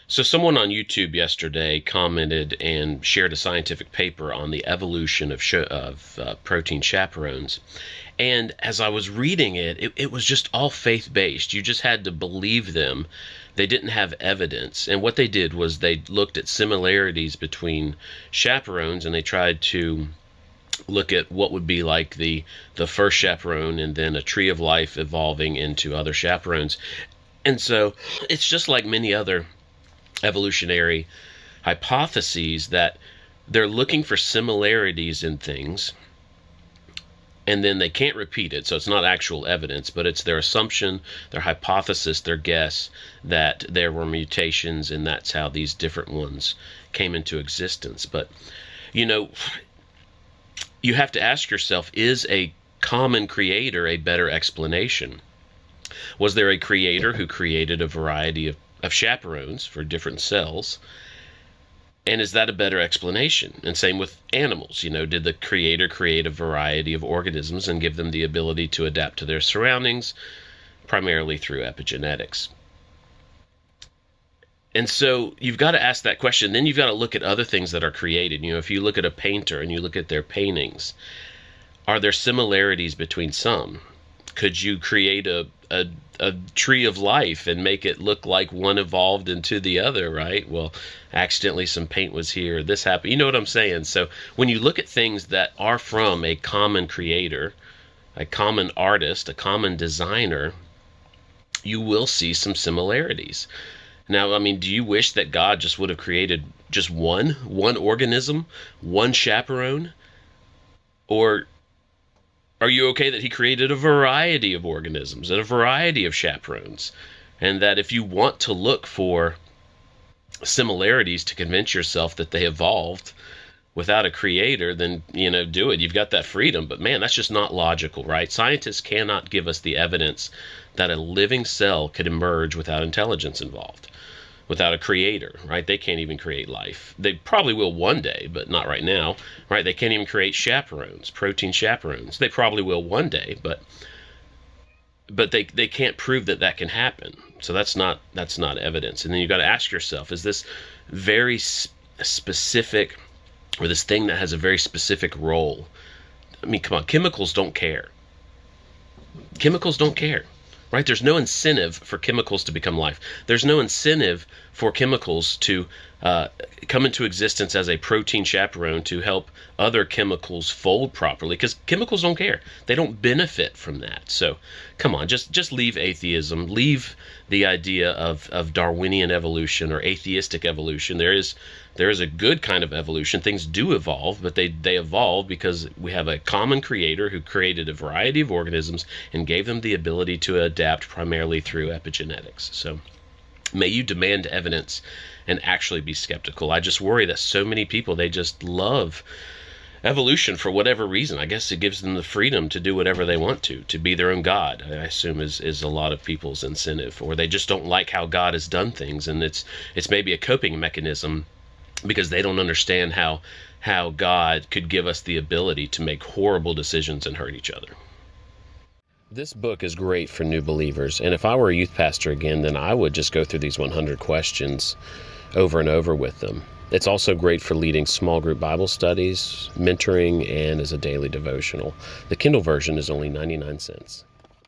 So someone on YouTube yesterday commented and shared a scientific paper on the evolution of protein chaperones. And as I was reading it was just all faith-based. You just had to believe them. They didn't have evidence. And what they did was they looked at similarities between chaperones, and they tried to look at what would be like the first chaperone and then a tree of life evolving into other chaperones. And so it's just like many other evolutionary hypotheses that they're looking for similarities in things, and then they can't repeat it. So it's not actual evidence, but it's their assumption, their hypothesis, their guess that there were mutations, and that's how these different ones came into existence. But, you know, you have to ask yourself, is a common creator a better explanation? Was there a creator who created a variety of chaperones for different cells? And is that a better explanation? And same with animals. Did the creator create a variety of organisms and give them the ability to adapt to their surroundings, primarily through epigenetics? And so you've got to ask that question. Then you've got to look at other things that are created. If you look at a painter and you look at their paintings, are there similarities between some? Could you create a tree of life and make it look like one evolved into the other, right? Well, accidentally some paint was here, this happened. You know what I'm saying? So when you look at things that are from a common creator, a common artist, a common designer, you will see some similarities. Now, I mean, do you wish that God just would have created just one organism, one chaperone? Or are you okay that he created a variety of organisms and a variety of chaperones? And that if you want to look for similarities to convince yourself that they evolved without a creator, then, do it. You've got that freedom. But man, that's just not logical, right? Scientists cannot give us the evidence that a living cell could emerge without intelligence involved, without a creator, right? They can't even create life. They probably will one day, but not right now, right? They can't even create chaperones, protein chaperones. They probably will one day, but they can't prove that can happen. So that's not evidence. And then you've got to ask yourself, is this very specific, or this thing that has a very specific role? I mean, come on, chemicals don't care. Chemicals don't care. Right? There's no incentive for chemicals to become life. There's no incentive for chemicals to come into existence as a protein chaperone to help other chemicals fold properly, because chemicals don't care. They don't benefit from that. So come on, just leave atheism. Leave the idea of Darwinian evolution or atheistic evolution. There is a good kind of evolution. Things do evolve, but they evolve because we have a common creator who created a variety of organisms and gave them the ability to adapt primarily through epigenetics. So may you demand evidence and actually be skeptical. I just worry that so many people, they just love evolution for whatever reason. I guess it gives them the freedom to do whatever they want to be their own God, I assume is a lot of people's incentive. Or they just don't like how God has done things, and it's maybe a coping mechanism because they don't understand how God could give us the ability to make horrible decisions and hurt each other. This book is great for new believers, and if I were a youth pastor again, then I would just go through these 100 questions over and over with them. It's also great for leading small group Bible studies, mentoring, and as a daily devotional. The Kindle version is only 99 cents.